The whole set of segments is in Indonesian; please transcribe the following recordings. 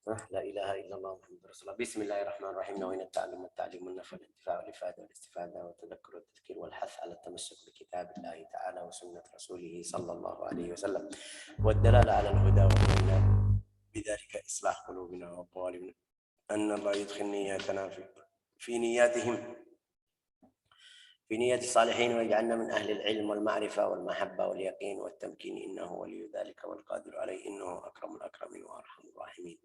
لا إله إلا الله محمد رسول الله. بسم الله الرحمن الرحيم. نوينا التعلم والتعليم والنفع والانتفاع والإفادة والاستفادة والتذكر والتذكير والحث على التمسك بكتاب الله تعالى وسنة رسوله صلى الله عليه وسلم والدلالة على الهدى والهدى بذلك إصلاح قلوبنا وأقوالنا أن الله يدخل نياتنا في نياتهم في نية الصالحين ويجعلنا من أهل العلم والمعرفة والمحبة واليقين والتمكين إنه ولي ذلك والقادر عليه إنه أكرم الأكرمين وأرحم الراحمين.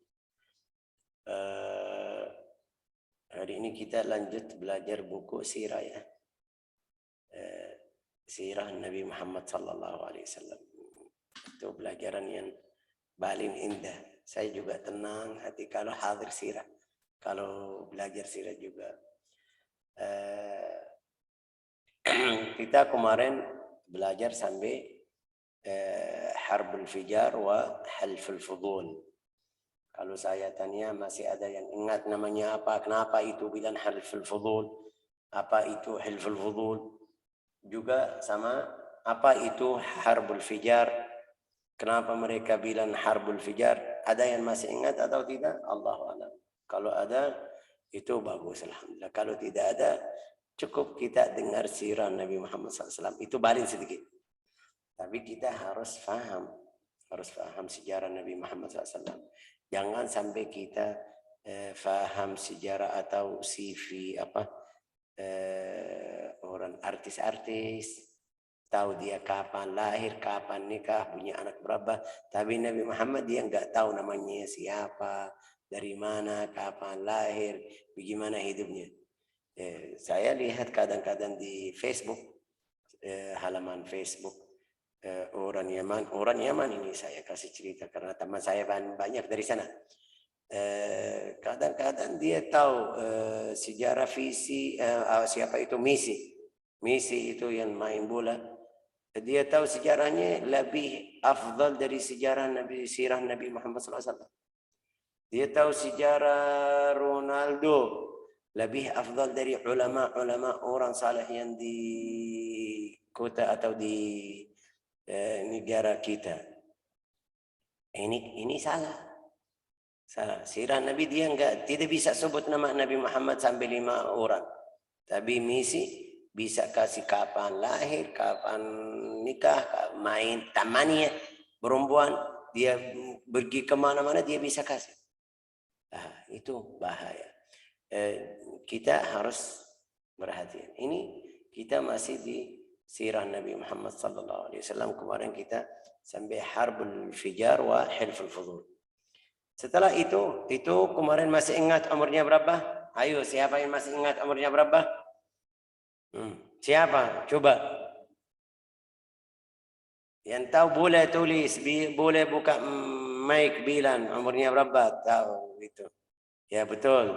Hari ini kita lanjut belajar buku sirah ya. Sirah Nabi Muhammad sallallahu alaihi wasallam. Itu pelajaran yang paling indah. Saya juga tenang hati kalau hadir sirah. Kalau belajar sirah juga. Kita kemarin belajar sampai Harbul Fijar wa Halful Fudul. Kalau saya tanya masih ada yang ingat namanya apa? Kenapa itu bilang Halful Fudul? Apa itu Halful Fudul? Juga sama apa itu Harbul Fijar? Kenapa mereka bilang Harbul Fijar? Ada yang masih ingat atau tidak? Allahu a'lam. Kalau ada itu bagus alhamdulillah. Kalau tidak ada cukup kita dengar sirah Nabi Muhammad SAW. Itu paling sedikit. Tapi kita harus faham sejarah Nabi Muhammad SAW. Jangan sampai kita faham sejarah atau CV orang artis-artis, tahu dia kapan lahir, kapan nikah, punya anak berapa. Tapi Nabi Muhammad dia nggak tahu namanya siapa, dari mana, kapan lahir, bagaimana hidupnya. Saya lihat kadang-kadang di Facebook, halaman Facebook, orang Yaman ini saya kasih cerita karena teman saya banyak dari sana. Kadang-kadang dia tahu sejarah siapa itu Messi itu yang main bola. Dia tahu sejarahnya lebih afdal dari sirah Nabi Muhammad SAW. Dia tahu sejarah Ronaldo lebih afdal dari ulama orang saleh yang di kota atau di negara kita. Ini salah. Sirah Nabi dia tidak bisa sebut nama Nabi Muhammad sampai 5 orang. Tapi Messi bisa kasih kapan lahir, kapan nikah, main temannya perempuan, dia pergi kemana-mana dia bisa kasih. Itu bahaya. Kita harus berhati-hati. Ini kita masih di sirah Nabi Muhammad sallallahu alaihi wasallam. Kemarin kita sampai Harbul Fijar wa Hilful Fudul. Setelah itu kemarin masih ingat umurnya berapa? Ayo, siapa yang masih ingat umurnya berapa? Siapa? Coba. Yang tahu boleh tulis, boleh buka mic bilang umurnya berapa? Tahu itu. Ya betul.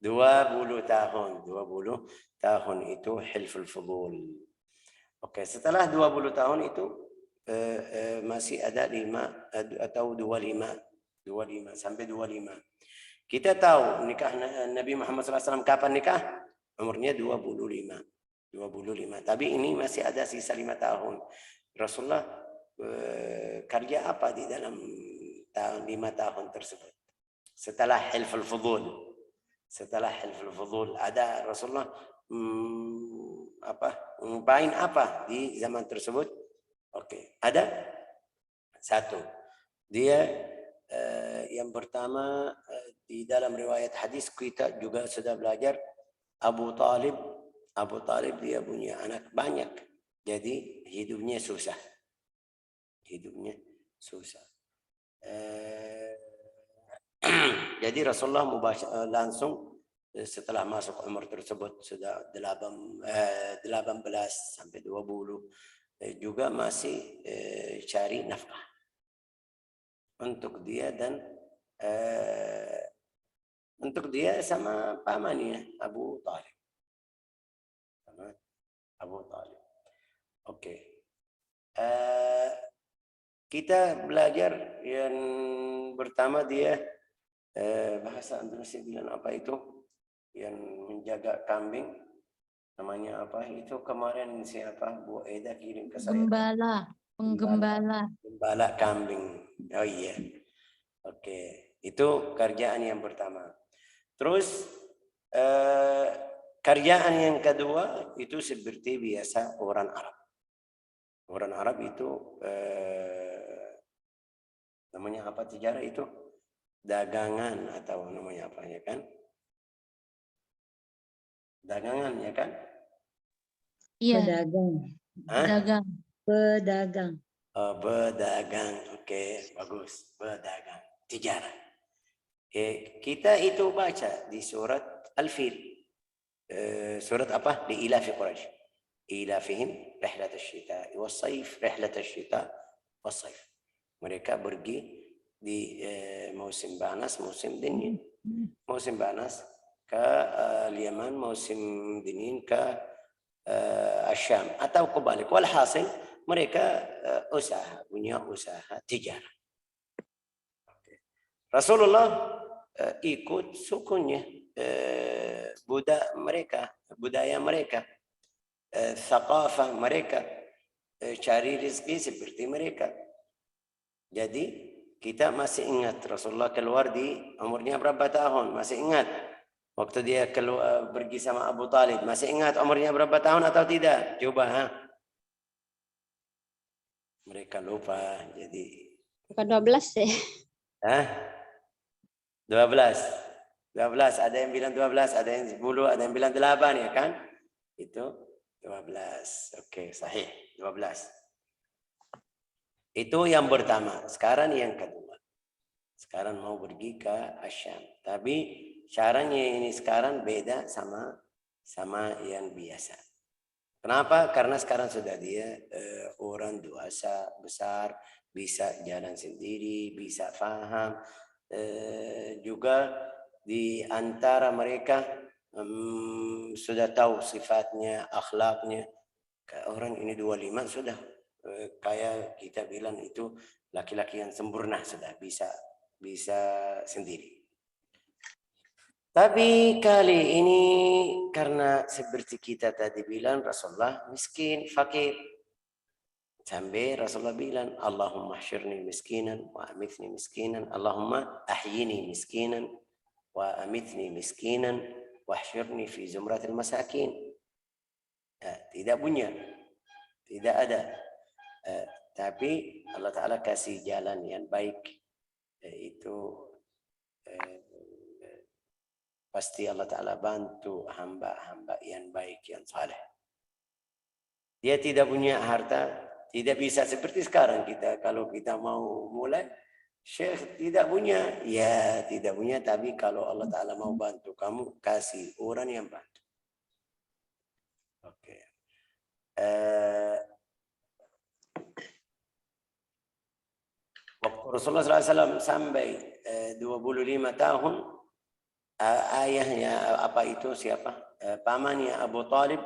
20 tahun. 20 tahun itu Hilful Fudul. Oke, setelah 20 tahun itu masih ada 5 atau 25 sampai 25. Kita tahu nikah Nabi Muhammad SAW kapan nikah? Umurnya 25. Tapi ini masih ada sisa 5 tahun. Rasulullah kerja apa di dalam 5 tahun tersebut? Setelah Hilful Fudul ada Rasulullah ngapain apa di zaman tersebut? Oke, ada satu. Dia yang pertama di dalam riwayat hadis kita juga sudah belajar Abu Talib dia punya anak banyak. Jadi hidupnya susah. Jadi Rasulullah langsung setelah masuk umur tersebut sudah 18 sampai 20 juga masih cari nafkah untuk dia dan untuk dia sama pamannya Abu Talib. Oke. Kita belajar yang pertama dia bahasa Indonesia bilang apa itu? Yang menjaga kambing namanya apa itu kemarin siapa Bu Eda kirim ke saya penggembala gembala kambing. Oh iya, oke. Itu kerjaan yang pertama. Terus kerjaan yang kedua itu seperti biasa orang Arab. Orang Arab itu namanya apa tijarah itu? Dagangan atau namanya apa ya kan? Dagangan ya kan? Iya, Pedagang. Hah? dagang. Pedagang. Oh, berdagang. Oke, bagus. Berdagang. Tijarah. Kita itu baca di surat Al-Fil. Surat apa? Di Ilafi Quraisy. Ilafihim rihlat asy-syita'i was-sayf, rihlat asy-syita' was-sayf. Mereka pergi di musim panas, musim dingin. Musim panas ke Yaman, musim dingin ke Asyam atau kebalik. Walhasil mereka punya usaha tijarah. Rasulullah ikut sukunya, budaya mereka, thaqafah mereka, cari rezeki seperti mereka. Jadi kita masih ingat Rasulullah keluar di umurnya berapa tahun? Masih ingat waktu dia keluar pergi sama Abu Talib? Masih ingat umurnya berapa tahun atau tidak? Coba, ha? Mereka lupa. Jadi Bukan 12 ya. Hah? 12. 12, ada yang bilang 12, ada yang 10, ada yang bilang 8 ya kan? Itu 12. Oke, sahih. 12. Itu yang pertama. Sekarang yang kedua. Sekarang mau pergi ke Asyam. Tapi caranya ini sekarang beda sama yang biasa. Kenapa? Karena sekarang sudah dia orang dewasa besar, bisa jalan sendiri, bisa paham. Juga di antara mereka sudah tahu sifatnya, akhlaknya. Orang ini 25 sudah kayak kita bilang itu laki-laki yang sempurna, sudah bisa sendiri. Tapi kali ini karena seperti kita tadi bilang Rasulullah miskin, fakir. Sampai Rasulullah bilang, Allahumma ahsyirni miskinan wa amithni miskinan, Allahumma ahyini miskinan wa amithni miskinan wa ahsyirni fi zumratil masakin. Tidak punya, tidak ada. Tapi Allah Ta'ala kasih jalan yang baik. Itu pasti Allah Ta'ala bantu hamba-hamba yang baik, yang saleh. Dia tidak punya harta, tidak bisa seperti sekarang kita. Kalau kita mau mulai, Syekh tidak punya. Ya, tidak punya. Tapi kalau Allah Ta'ala mau bantu kamu, kasih orang yang bantu. Oke. Waktu Rasulullah SAW sampai 25 tahun, ayahnya apa itu siapa? Pamannya Abu Talib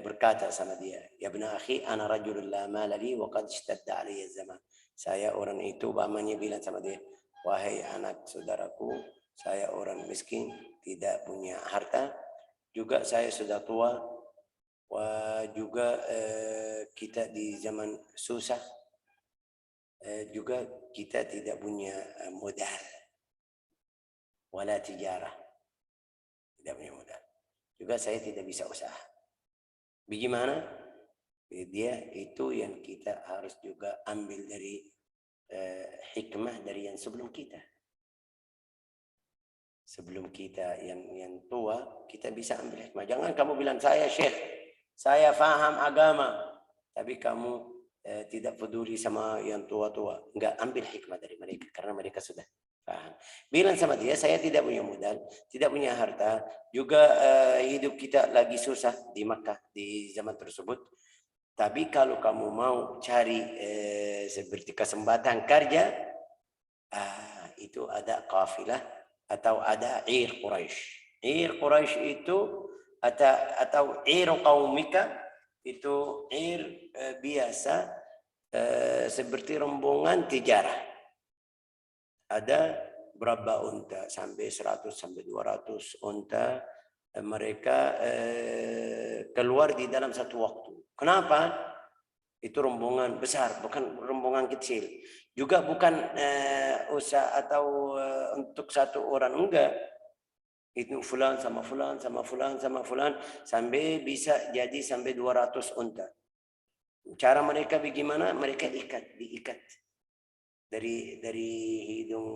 berkata sama dia, ya ibna akhi, ana rajulun la mala li wa qad ishtadda alayya zaman. Saya orang itu, pamannya bilang sama dia, wahai anak saudaraku, saya orang miskin, tidak punya harta, juga saya sudah tua, juga kita di zaman susah, juga kita tidak punya modal, wala tijarah, tidak punya modal. Juga saya tidak bisa usaha. Bagaimana? Dia itu yang kita harus juga ambil dari hikmah dari yang sebelum kita. Sebelum kita yang tua, kita bisa ambil hikmah. Jangan kamu bilang, saya Syekh, saya faham agama, tapi kamu tidak peduli sama yang tua-tua. Enggak, ambil hikmah dari mereka, karena mereka sudah paham. Bilang sama dia, saya tidak punya modal, tidak punya harta, juga hidup kita lagi susah di Makkah di zaman tersebut. Tapi kalau kamu mau cari seperti kesempatan kerja, itu ada kafilah atau ada Ir Quraisy. Ir Quraisy itu atau Ir qaumika itu biasa seperti rombongan tijarah. Ada berapa unta, sampai 100 sampai 200 unta, mereka keluar di dalam satu waktu. Kenapa? Itu rombongan besar, bukan rombongan kecil. Juga bukan usaha atau untuk satu orang, enggak. Itu fulan sama fulan sama fulan sama fulan sampai bisa jadi sampai 200 unta. Cara mereka bagaimana? Mereka diikat dari hidung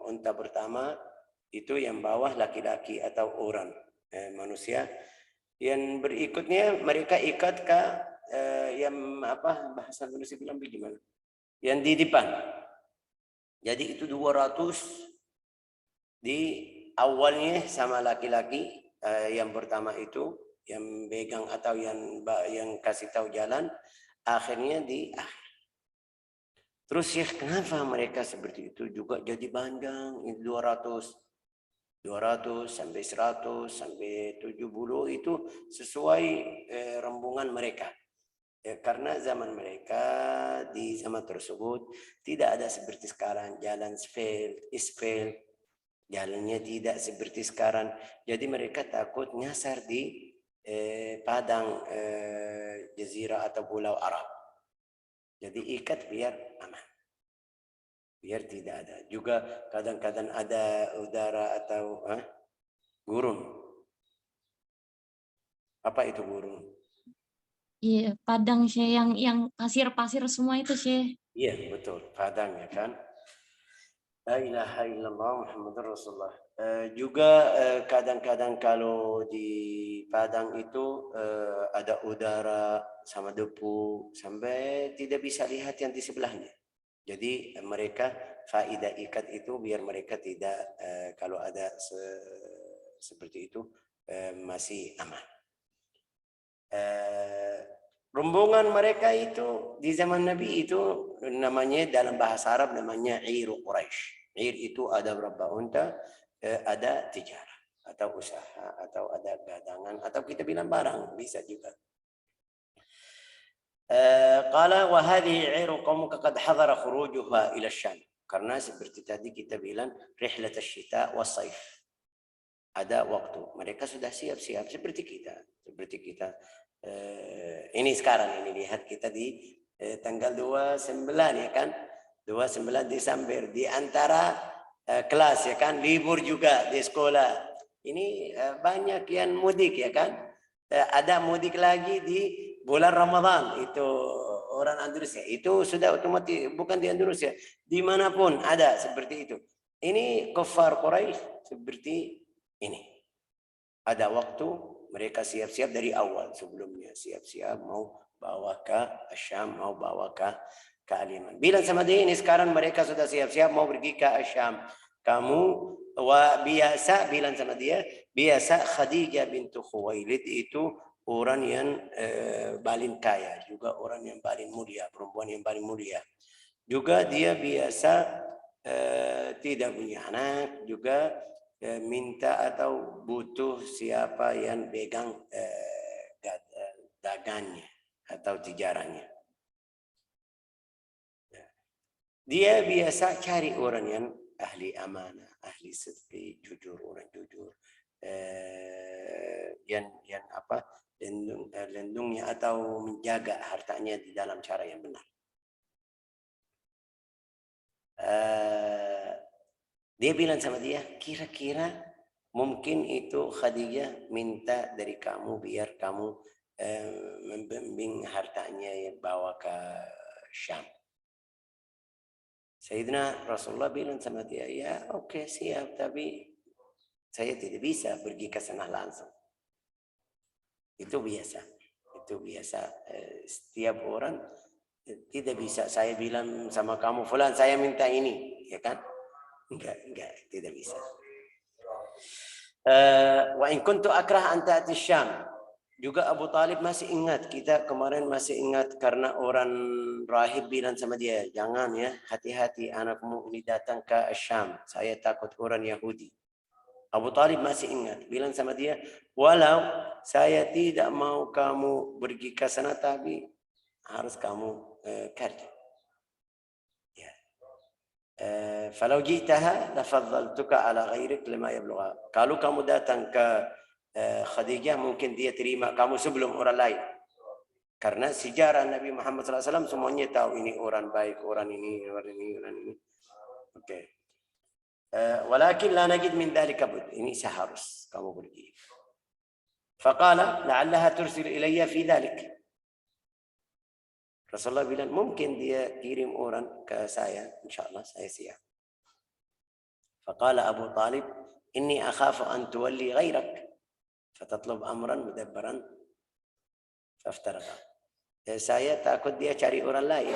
unta pertama itu yang bawah laki-laki atau orang manusia. Yang berikutnya mereka ikat ke yang apa bahasa Indonesia bilang bagaimana? Yang di depan. Jadi itu 200 di awalnya sama laki-laki yang pertama itu yang pegang atau yang kasih tahu jalan, akhirnya di akhir. Terus ya kenapa mereka seperti itu juga jadi panjang 200 sampai 100 sampai 70 itu sesuai rombongan mereka. Karena zaman mereka di zaman tersebut tidak ada seperti sekarang jalan asfal, jalannya tidak seperti sekarang. Jadi mereka takut nyasar di padang jazirah atau pulau Arab. Jadi ikat biar aman. Biar tidak ada. Juga kadang-kadang ada udara atau gurun. Apa itu gurun? Iya, padang sih yang pasir-pasir semua itu sih. Iya, betul. Padang ya kan. La ilaha illallah Muhammadur Rasulullah. Juga kadang-kadang kalau di Padang itu ada udara sama debu sampai tidak bisa lihat yang di sebelahnya. Jadi mereka faedah ikat itu biar mereka tidak kalau ada seperti itu masih aman. Rombongan mereka itu di zaman Nabi itu namanya dalam bahasa Arab namanya Iru Quraisy. Ir itu ada berapa unta, ada tijarah atau usaha atau ada gadangan atau kita bilang barang bisa juga. Qala wa hadhihi iru qaumuka qad hadara khurujuha ila Syam. Karena seperti tadi kita bilang rihlat asy-syita was-saif. Ada waktu mereka sudah siap-siap seperti kita. Ini sekarang ini lihat kita di tanggal 29 ya kan, 29 Desember di antara kelas ya kan, libur juga di sekolah. Ini banyak yang mudik ya kan, ada mudik lagi di bulan Ramadan itu orang Indonesia itu sudah otomatis bukan di Indonesia dimanapun ada seperti itu. Ini kufar Quraisy seperti ini. Ada waktu mereka siap-siap dari awal sebelumnya siap-siap mau bawa ke Syam mau bawa ke Al-Yaman. Bilang sama dia ini sekarang mereka sudah siap-siap mau pergi ke Syam. Kamu biasa bilang sama dia biasa Khadijah bintu Khuwailid itu orang yang paling kaya juga orang yang paling mulia perempuan yang paling mulia. Juga dia biasa tidak punya anak juga. Minta atau butuh siapa yang pegang dagangnya atau tijarannya. Dia biasa cari orang yang ahli amanah, ahli sidqi, jujur, orang jujur, yang apa lindungnya atau menjaga hartanya di dalam cara yang benar. Dia bilang sama dia, kira-kira mungkin itu Khadijah minta dari kamu biar kamu membimbing hartanya yang bawa ke Syam. Sayyidina Rasulullah bilang sama dia, ya oke, siap, tapi saya tidak bisa pergi ke sana langsung. Itu biasa. Setiap orang tidak bisa. Saya bilang sama kamu, fulan saya minta ini, ya kan? Enggak, tidak bisa. Wa in kuntu akrah an ta'ti Syam. Juga Abu Talib masih ingat, kita kemarin masih ingat karena orang rahib bilang sama dia, jangan ya, hati-hati anakmu ini datang ke Syam. Saya takut orang Yahudi. Abu Talib masih ingat, bilang sama dia, walau saya tidak mau kamu pergi ke sana tapi harus kamu kerja. Falau ji'taha lafaddaltuka ala ghairik lima yablugha. Kalau kamu datang ke Khadijah mungkin dia terima kamu sebelum orang lain. Karena sejarah Nabi Muhammad SAW semuanya tahu ini orang baik, orang ini, orang ini, orang ini. Oke. Walakin la najid min dzalika bud. Ini seharus kamu pergi. Faqala la'allaha tursil ilayya fi dzalik. Rasulullah bilang mungkin dia kirim orang ke saya, insyaallah saya siap. Faqala Abu Talib, inni akhafu an tuwalli ghairak fatatlub amran mudabbaran faftaraqa. Saya takut dia cari orang lain.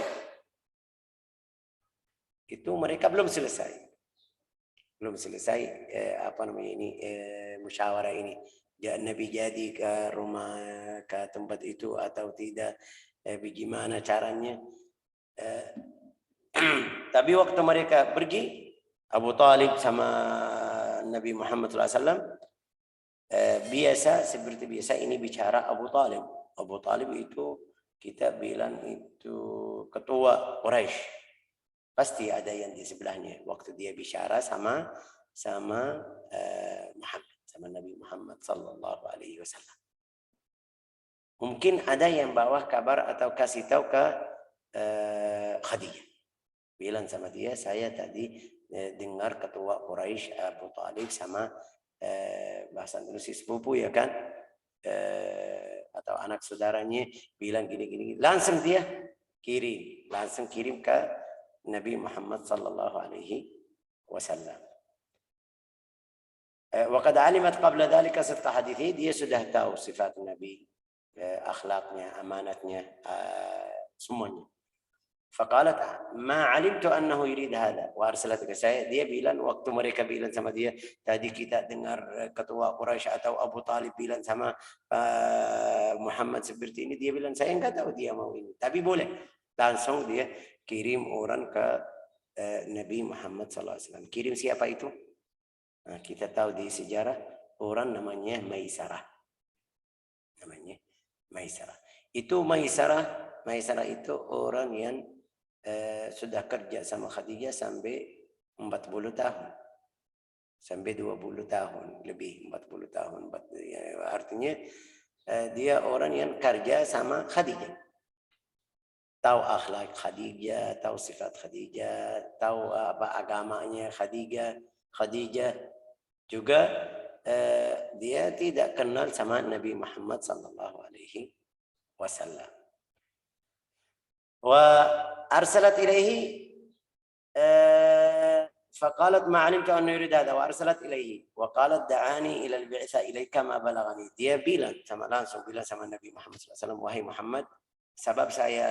Itu mereka belum selesai. Belum selesai apa namanya ini musyawarah ini. Nabi jadi ke rumah ke tempat itu atau tidak, bagaimana caranya. Tapi waktu mereka pergi, Abu Talib sama Nabi Muhammad SAW biasa seperti biasa ini bicara Abu Talib. Abu Talib itu kita bilang itu ketua Quraisy. Pasti ada yang di sebelahnya waktu dia bicara sama Muhammad, sama Nabi Muhammad sallallahu alaihi wasallam. Mungkin ada yang bawa kabar atau kasih tahu ke Khadijah. Bilang sama dia, saya tadi dengar ketua Quraisy Abu Talib sama bahasa Indonesia sepupu ya kan, atau anak saudaranya bilang gini-gini. Langsung dia kirim ke Nabi Muhammad sallallahu alaihi wasallam. Wa qad alimat qabla dhalika sidq hadithi, dia sudah tahu sifat Nabi, akhlaknya, amanatnya, semuanya. Faqalat ma alimtu annahu yurid hada wa arsalat ke saya. Dia bilang waktu mereka bilang sama dia, tadi kita dengar ketua Quraisy atau Abu Talib bilang sama Muhammad seperti ini, dia bilang saya enggak tahu dia mau ini, tapi boleh. Langsung dia kirim orang ke Nabi Muhammad SAW. Kirim siapa itu? Nah, kita tahu di sejarah orang namanya Maisarah. Namanya Maisarah. Itu Maisarah itu orang yang sudah kerja sama Khadijah sampai 40 tahun. Sampai 20 tahun, lebih 40 tahun. Artinya dia orang yang kerja sama Khadijah. Tahu akhlak Khadijah, tahu sifat Khadijah, tahu apa agamanya Khadijah juga dia tidak kenal sama Nabi Muhammad sallallahu alaihi wasallam. Wa arsalat ilaihi faqalat ma 'alimtu anna yurid hada wa arsalat ilaihi wa qalat da'ani ila al-bi'tha ilayka ma balaghani. Dia langsung bilang sama Nabi Muhammad sallallahu alaihi wasallam, wahai Muhammad, sebab saya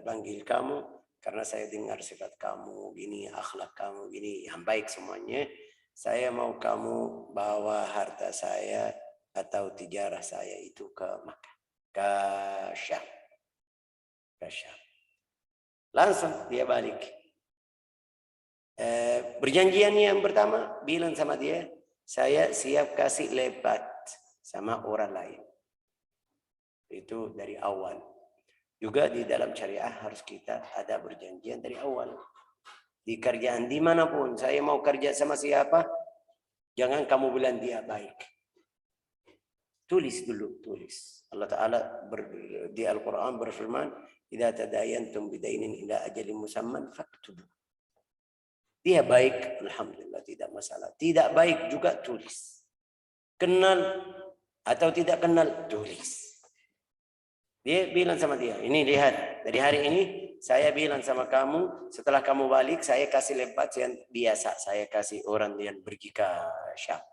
panggil kamu karena saya dengar sifat kamu gini, akhlak kamu gini, yang baik semuanya. Saya mau kamu bawa harta saya atau tijarah saya itu ke Makkah, ke Syam. Langsung dia balik. Perjanjian yang pertama bilang sama dia, saya siap kasih lebat sama orang lain. Itu dari awal. Juga di dalam syariah harus kita ada perjanjian dari awal. Di kerjaan dimanapun, saya mau kerja sama siapa, jangan kamu bilang dia baik. Tulis dulu, tulis. Allah Ta'ala di Al-Quran berfirman, idza tadayantum bidainin ila ajalin musamman faktubu. Dia baik, alhamdulillah tidak masalah. Tidak baik juga tulis. Kenal atau tidak kenal, tulis. Dia bilang sama dia, ini lihat, dari hari ini saya bilang sama kamu, setelah kamu balik saya kasih lebat yang biasa, saya kasih orang yang pergi ke Syam.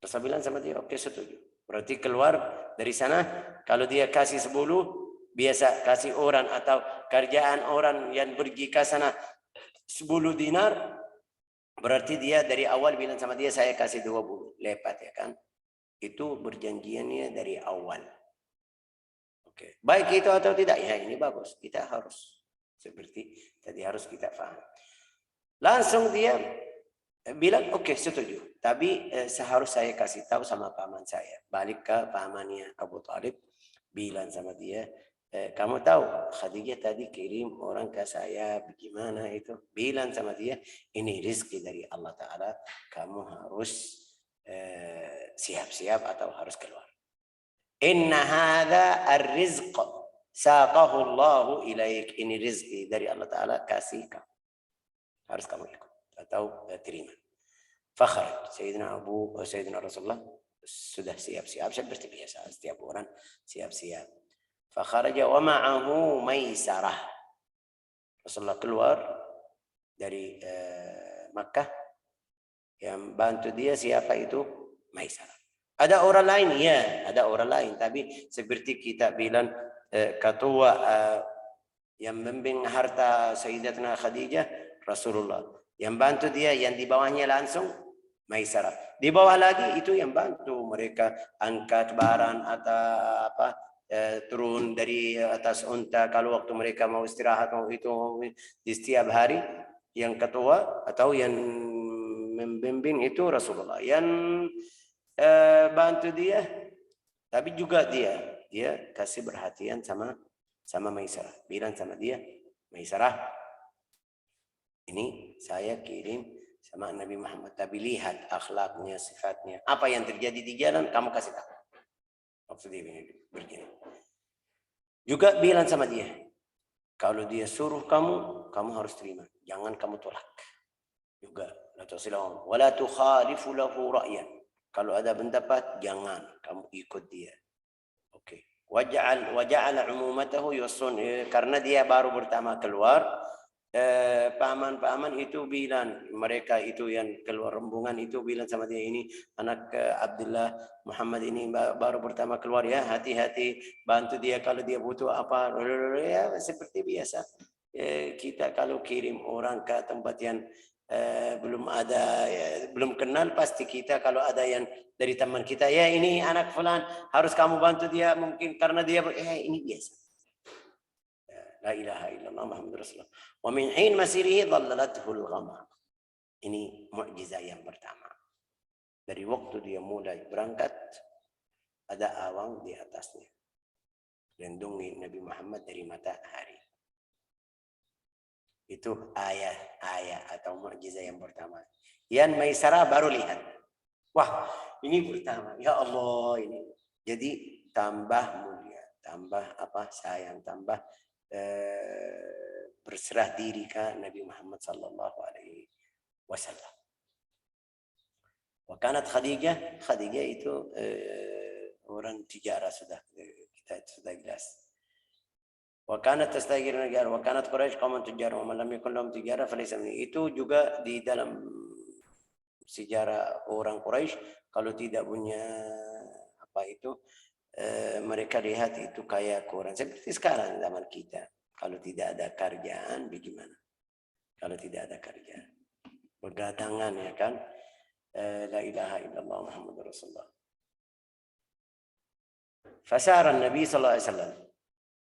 Terus saya bilang sama dia, oke, setuju. Berarti keluar dari sana, kalau dia kasih 10, biasa kasih orang atau kerjaan orang yang pergi ke sana 10 dinar, berarti dia dari awal bilang sama dia, saya kasih 20 lebat ya kan. Itu berjanjiannya dari awal. Oke. Baik itu atau tidak, ya ini bagus. Kita harus seperti tadi harus kita paham. Langsung dia bilang oke, setuju. Tapi seharusnya saya kasih tahu sama paman saya. Balik ke pamannya Abu Talib, bilang sama dia, kamu tahu Khadijah tadi kirim orang ke saya bagaimana itu. Bilang sama dia, ini rezeki dari Allah Ta'ala. Kamu harus siap-siap atau harus keluar. Inna hadza ar-rizq saqahu Allahu ilaik. Ini rezeki dari Allah Ta'ala kasih kamu. Harus kamu ikut atau terima. Fakhraj. Sayyidina Rasulullah sudah siap-siap seperti biasa. Setiap orang siap-siap. Fakharaja wa ma'ahu Maisarah. Rasulullah keluar dari Makkah. Yang bantu dia siapa itu? Maisarah. Ada orang lain? Ya, ada orang lain. Tapi seperti kita bilang, ketua yang membimbing harta Sayyidatuna Khadijah, Rasulullah. Yang bantu dia, yang di bawahnya langsung Maisarah. Di bawah lagi itu yang bantu mereka angkat barang atau apa, turun dari atas unta kalau waktu mereka mau istirahat, mau itu di setiap hari. Yang ketua atau yang membimbing itu Rasulullah. Yang bantu dia, tapi juga dia kasih perhatian sama Maisarah. Bilang sama dia, Maisarah, ini saya kirim sama Nabi Muhammad, tapi lihat akhlaknya, sifatnya. Apa yang terjadi di jalan, kamu kasih tahu. Maksud dia begini. Juga bilang sama dia, kalau dia suruh kamu harus terima. Jangan kamu tolak. Juga, wala tukhalifu lahu ra'yan. Kalau ada pendapat, jangan kamu ikut dia. Oke. Waja'ala umumatahu yusun, karena dia baru pertama keluar. Paman-paman itu bilang, mereka itu yang keluar rombongan itu bilang sama dia, ini anak Abdullah Muhammad ini baru pertama keluar ya, hati-hati, bantu dia kalau dia butuh apa. Ya seperti biasa, kita kalau kirim orang ke tempat yang belum ada, belum kenal, pasti kita kalau ada yang dari teman kita, ya ini anak fulan harus kamu bantu dia, mungkin karena dia ini biasa. La ilaha illallah Muhammadur Rasulullah. Wa min hin masirihi dhallalathul ghamam. Ini mukjizat yang pertama. Dari waktu dia mulai berangkat, ada awan di atasnya. Lindungi Nabi Muhammad dari matahari. Itu ayat atau mukjizat yang pertama. Yang Maisarah baru lihat. Wah, ini pertama. Ya Allah, ini. Jadi tambah mulia, tambah apa? Sayang, tambah berserah diri ke Nabi Muhammad sallallahu alaihi wasallam. Wa kanat Khadijah itu orang tijarah, sudah kita sudah jelas. Wa kanat tastagir negara, wa kanat Quraisy qauman tujar, wa man lam yakun lahum tijarah falaysa minni. Itu juga di dalam sejarah orang Quraisy, kalau tidak punya apa itu, mereka lihat itu kayak kurang. Seperti sekarang zaman kita, kalau tidak ada kerjaan bagaimana? Kalau tidak ada kerjaan, berdatangan ya kan, la ilaha illallah Muhammadur Rasulullah. Fasara Nabi sallallahu alaihi wasallam,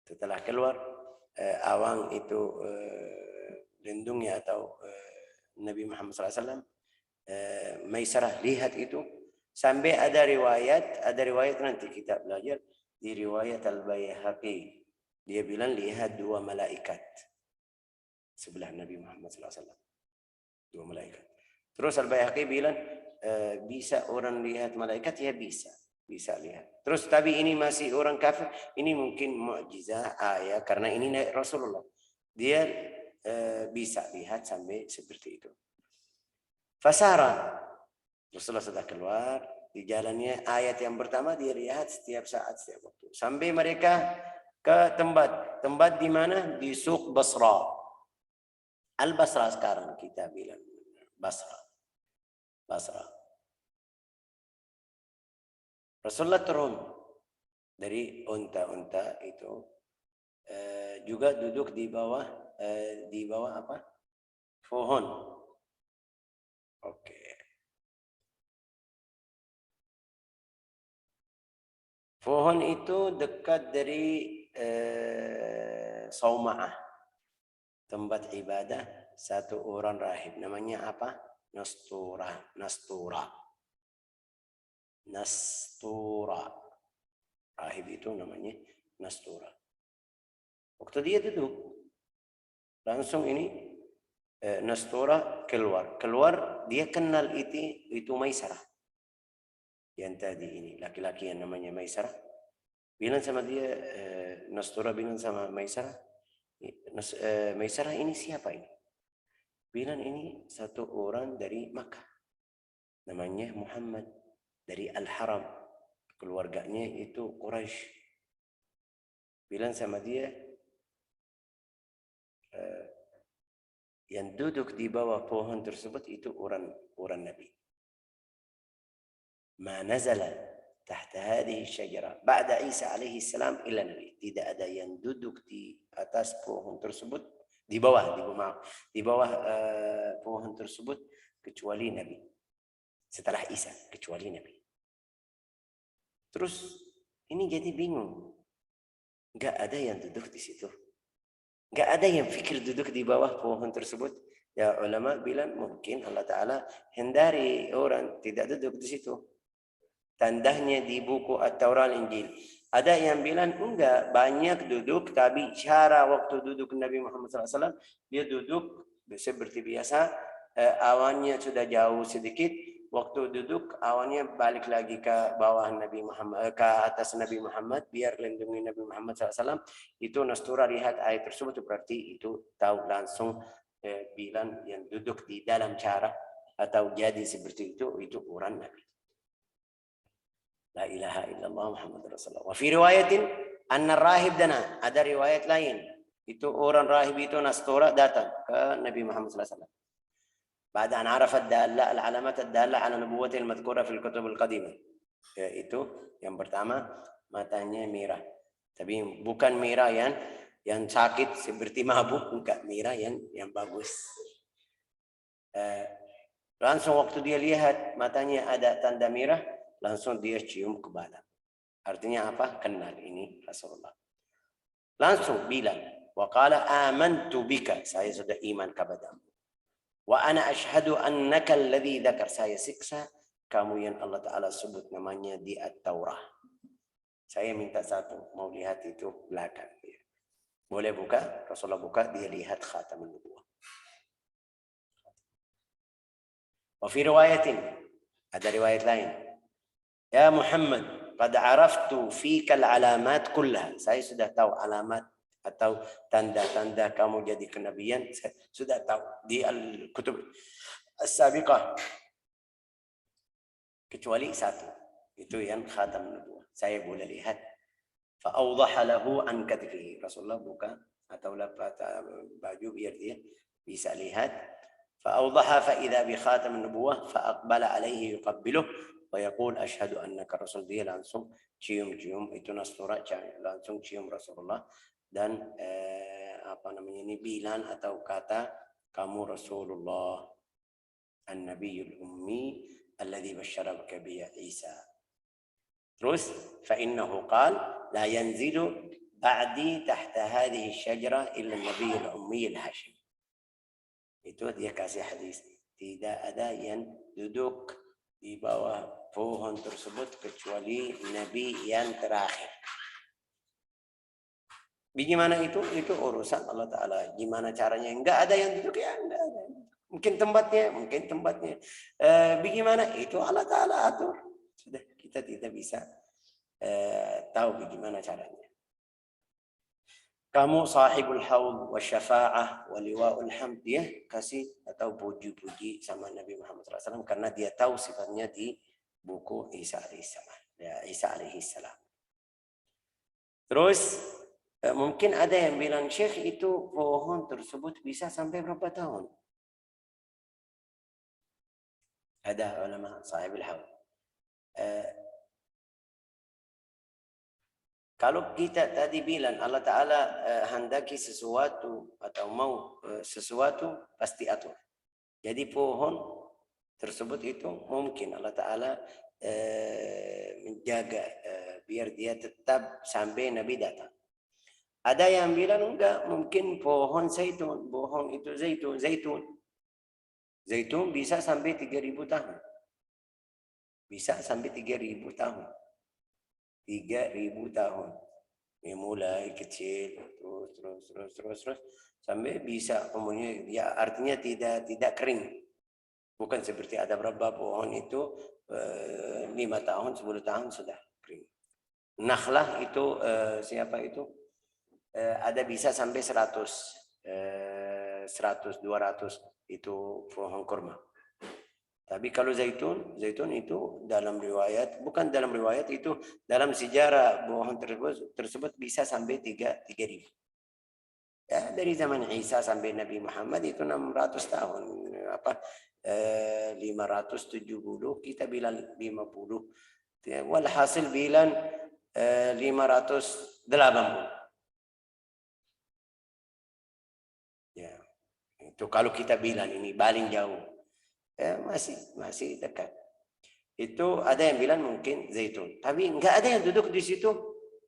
setelah keluar awan itu lindungnya atau Nabi Muhammad sallallahu alaihi wasallam, Maisarah lihat itu. Sampai ada riwayat nanti kita belajar di riwayat Al-Baihaqi. Dia bilang lihat dua malaikat sebelah Nabi Muhammad SAW. Dua malaikat. Terus Al-Baihaqi bilang bisa orang lihat malaikat, ya bisa lihat. Terus tapi ini masih orang kafir, ini mungkin mukjizat ayat karena ini Rasulullah. Dia bisa lihat sampai seperti itu. Fasara, Rasulullah sudah keluar di jalannya. Ayat yang pertama dia lihat setiap saat, setiap waktu. Sampai mereka ke tempat di mana? Di Suq Basra. Al-Basra sekarang kita bilang Basra. Rasulullah turun dari unta-unta itu, juga duduk di bawah apa? Pohon. Oke. Pohon itu dekat dari Sauma'ah, tempat ibadah satu orang rahib. Namanya apa? Nastura. Rahib itu namanya Nastura. Waktu dia duduk, langsung ini Nastura keluar, dia kenal itu Maisarah. Yang tadi ini laki-laki yang namanya Maisarah, Bilang sama dia, Nastura bilang sama Maisarah, Maisarah ini siapa ini? Bilang ini satu orang dari Makkah. Namanya Muhammad dari Al-Haram. Keluarganya itu Quraisy. Bilang sama dia, yang duduk di bawah pohon tersebut itu orang Nabi. Ma nazala tahta hadhihi syajara ba'da Isa alaihi salam illa Nabi. Tidak ada yang duduk di atas pohon tersebut, di bawah pohon tersebut kecuali Nabi. Setelah Isa kecuali Nabi. Terus ini jadi bingung. Enggak ada yang duduk di situ. Enggak ada yang pikir duduk di bawah pohon tersebut. Ya ulama bilang mungkin Allah Ta'ala hindari orang tidak duduk di situ. Tandanya di buku At-Taurat Injil. Ada yang bilang enggak, banyak duduk, tapi cara waktu duduk Nabi Muhammad SAW, dia duduk seperti biasa, awannya sudah jauh sedikit, waktu duduk awannya balik lagi ke bawah Nabi Muhammad, ke atas Nabi Muhammad, biar lindungi Nabi Muhammad SAW. Itu Nastura lihat ayat tersebut, berarti itu tahu langsung bilang yang duduk di dalam cara atau jadi seperti itu orang Nabi. La ilaha illallah Muhammad Rasulullah. Wa fi riwayatin anna rahib dana, ada riwayat lain, itu orang rahib itu Nastura datang ke Nabi Muhammad SAW. بعد أن عرف العلامات الدالة على نبوته المذكورة في الكتب القديمة. Itu yang pertama, matanya merah. Tapi bukan merah yang sakit seperti mabuk, enggak, merah yang bagus. Langsung waktu dia lihat matanya ada tanda merah, langsung dia cium ke badan. Artinya apa? Kenal ini Rasulullah. Langsung bilang, wa qala amantu bika, saya sudah iman kepadamu. Wa ana ashhadu annaka alladhi dzakar, saya siksa kamu yang Allah Ta'ala sebut namanya di At-Taurah. Saya minta satu, mau lihat itu belakang. Boleh buka? Rasulullah buka, dia lihat khatamun nubuwah. Wa fi riwayatin, ada riwayat lain. Ya Muhammad, qad araftu fika al-alamat kullaha. Saya sudah tahu alamat atau tanda-tanda kamu jadi kenabian, sudah tahu di al-kutub as-sabiqah, kecuali satu, itu yang khatam nubuwah. Saya boleh lihat. Fa awdaha lahu an katfihi. Rasulullah buka atau lapat baju biar dia bisa lihat. Fa awdaha fa idza bi khatam nubuwah fa aqbala alaihi yuqabbiluh wa yaqul asyhadu annaka rasul. Dia langsung cium-cium, itu Nastura langsung cium Rasulullah. Dan ini bilang atau kata, kamu Rasulullah an-nabiyul ummi alladhi basyaraka bi Isa. Terus fa innahu qala la yanzilu ba'di tahta hadhihi syajara illa an-nabiyul ummi al-hashim. Itu dia kasih hadis, tidak ada yang duduk di bawah pohon tersebut kecuali nabi yang terakhir. Bagaimana itu urusan Allah Ta'ala. Gimana caranya? Enggak ada yang duduk, ya enggak ada. Mungkin tempatnya. Bagaimana? Itu Allah Ta'ala atur. Sudah, kita tidak bisa tahu bagaimana caranya. Kamu sahibul haud wa syafa'ah wa liwa'ul hamd. Dia kasih atau puji-puji sama Nabi Muhammad SAW karena dia tahu sifatnya di buku Isa alaihissalam. Terus mungkin ada yang bilang, Syekh, itu pohon tersebut bisa sampai berapa tahun? Ada ulama sahibul haud. Kalau kita tadi bilang Allah Ta'ala hendaki sesuatu atau mau sesuatu, pasti atur. Jadi pohon tersebut itu mungkin Allah Ta'ala menjaga biar dia tetap sampai Nabi datang. Ada yang bilang enggak, mungkin pohon zaitun, pohon itu zaitun. Zaitun bisa sampai 3.000 tahun. Bisa sampai 3.000 tahun. 3.000 tahun. Mulai kecil terus sampai bisa umumnya, ya artinya tidak kering. Bukan seperti ada beberapa pohon itu 5 tahun, 10 tahun sudah kering. Nakhlah itu siapa itu? Ada bisa sampai 100, 200 itu pohon kurma. Tapi kalau zaitun itu dalam riwayat, bukan dalam riwayat, itu dalam sejarah pohon tersebut bisa sampai 3.000. Ya, dari zaman Isa sampai Nabi Muhammad itu 600 tahun. 570, kita bilang 50. Walhasil bilang 580. Ya, itu kalau kita bilang ini paling jauh. Ya, masih dekat. Itu ada yang bilang mungkin zaitun, tapi enggak ada yang duduk di situ.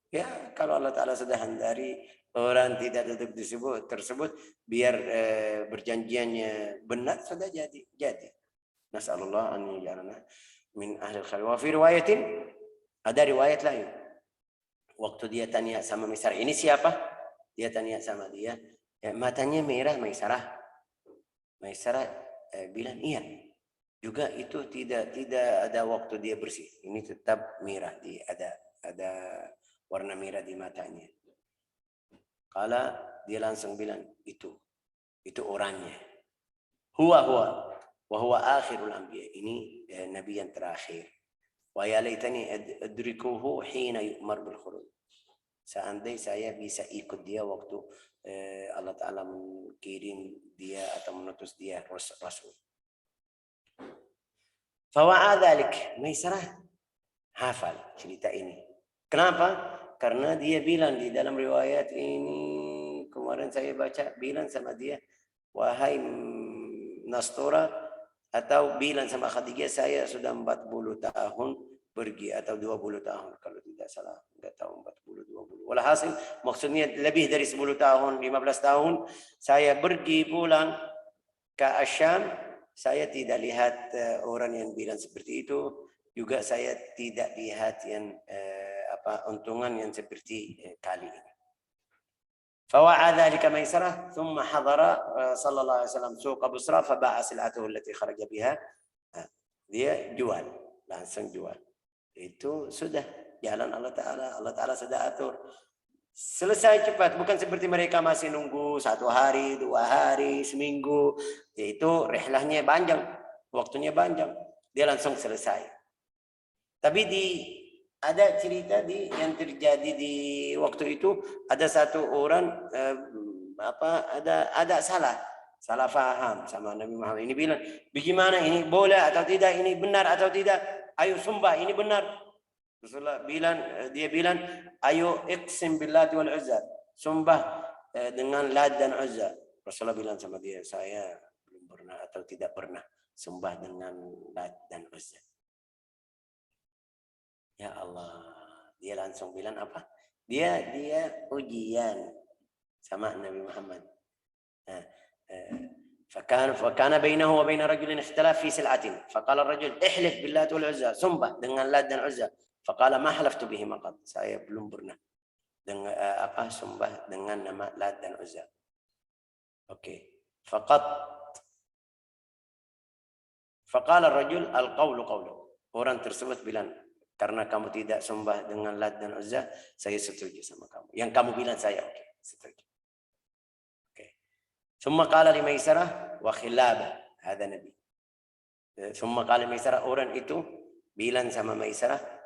Ya, kalau Allah Ta'ala sudah handari orang tidak duduk di situ tersebut, biar berjanjiannya benar, sudah jadi. Nasallallahu an yaj'alana min ahli khair. Wa fi riwayatin, ada riwayat lain. Waktu dia tanya sama Maisarah, ini siapa? Dia tanya sama dia, matanya merah Maisarah. Maisarah bilang iya. Juga itu tidak ada waktu dia bersih. Ini tetap merah, ada warna merah di matanya. Kala dia langsung bilang itu orangnya. Huwa wa huwa akhirul anbiya. Ini nabi yang terakhir. Wa ya laitani adrikuhu hina yu'mar bil khuruj. Seandainya saya bisa ikut dia waktu Allah Ta'ala mengirim dia atau mengutus dia rasul. Fawa'a dzalik, Maisarah hafal cerita ini. Kenapa? Karena dia bilang di dalam riwayat ini, kemarin saya baca, bilang sama dia, wahai Nastura, atau bilang sama Khadijah, saya sudah 40 tahun pergi, atau 20 tahun kalau tidak salah, enggak tahu 40 20. Walhasil maksudnya lebih dari 10 tahun, 15 tahun saya pergi pulang ke Asyam. Saya tidak lihat orang yang bilang seperti itu, juga saya tidak lihat yang untungan yang seperti kali ini. فوعى ذلك ميسرة ثم حضر صلى الله عليه وسلم سوق بصرى فباع سلعته التي خرج بها. Dia jual, langsung jual. Itu sudah jalan Allah Ta'ala sudah atur. Selesai cepat, bukan seperti mereka masih nunggu 1 hari, 2 hari, seminggu. Itu rihlahnya panjang, waktunya panjang. Dia langsung selesai. Tapi ada cerita yang terjadi di waktu itu, ada satu orang ada salah faham sama Nabi Muhammad. Ini bilang, bagaimana ini boleh atau tidak, ini benar atau tidak? Ayo sumpah ini benar. Rasulullah dia bilang, ayo iqsim billati wal uzza, sumpah dengan Lat dan Uzza. Rasulullah bilang sama dia, saya belum pernah atau tidak pernah sumpah dengan Lat dan Uzza. Ya Allah, dia langsung bilang apa? Dia ujian sama Nabi Muhammad. فكان بينه وبين رجل اختلاف في سلعة فقال الرجل احلف بالله والعزى sumpah dengan Lat dan Uzza. Faqala ma halaftu bihi maqad, saya belum pernah dengan sumpah dengan nama Lat dan Uzza. Oke. Faqala ar-rajul al-qawlu qawlu. Orang tersebut bilang, karena kamu tidak sumpah dengan Lat dan Uzza, saya setuju sama kamu. Yang kamu bilang saya oke, setuju. Oke. Summa qala li Maisarah wa khilaba, hada nabi. Summa qala Maisarah, orang itu bilang sama Maisarah,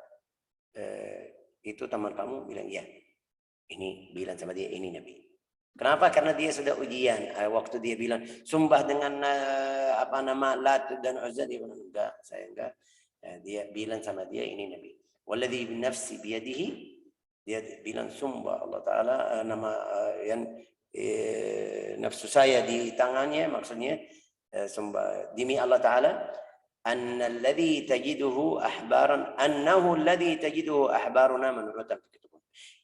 itu teman kamu, bilang iya. Ini bilang sama dia, ini Nabi. Kenapa? Karena dia sudah ujian. Waktu dia bilang sumpah dengan nama Lat dan Uzza, dia bilang enggak, saya enggak. Dia bilang sama dia, ini Nabi. Walladzi bi nafsi biyadihi, dia bilang sumpah Allah Ta'ala, nama yang nafsu saya di tangannya, maksudnya sumpah demi Allah Ta'ala, أنه الذي تجده أحبارنا menurut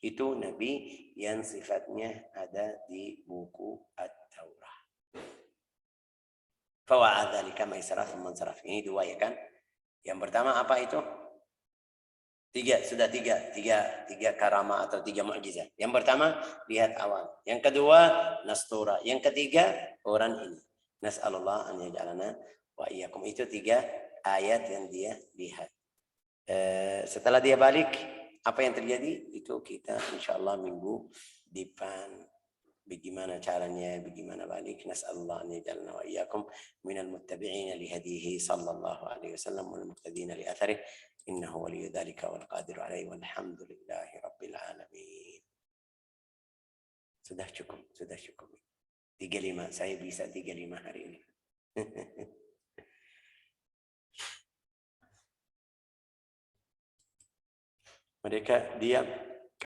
itu Nabi yang sifatnya ada di buku At-Taurah. فوعى ذلك Maisarah ثم انصرف. Ini 2 ya kan? Yang pertama apa itu? 3 karamah atau 3 mukjizat. Yang pertama lihat awal. Yang kedua Nastura. Yang ketiga orang ini. Nas'alullah an yaj'alana wa iyyakum. Itu 3 ayat yang dia lihat. Setelah dia balik, apa yang terjadi itu kita insyaallah minggu depan bagaimana caranya, bagaimana balik. Nas'alullah an yajalna wa iyyakum minal muttabi'in li hadihi sallallahu alaihi wasallam wal muqtadin li atharih. Innahu waliyyu dzalika wal qadiru alaihi walhamdulillahi rabbil alamin. Sudah cukup, sudah cukup. 35, saya bisa 35 hari ini. Mereka diam.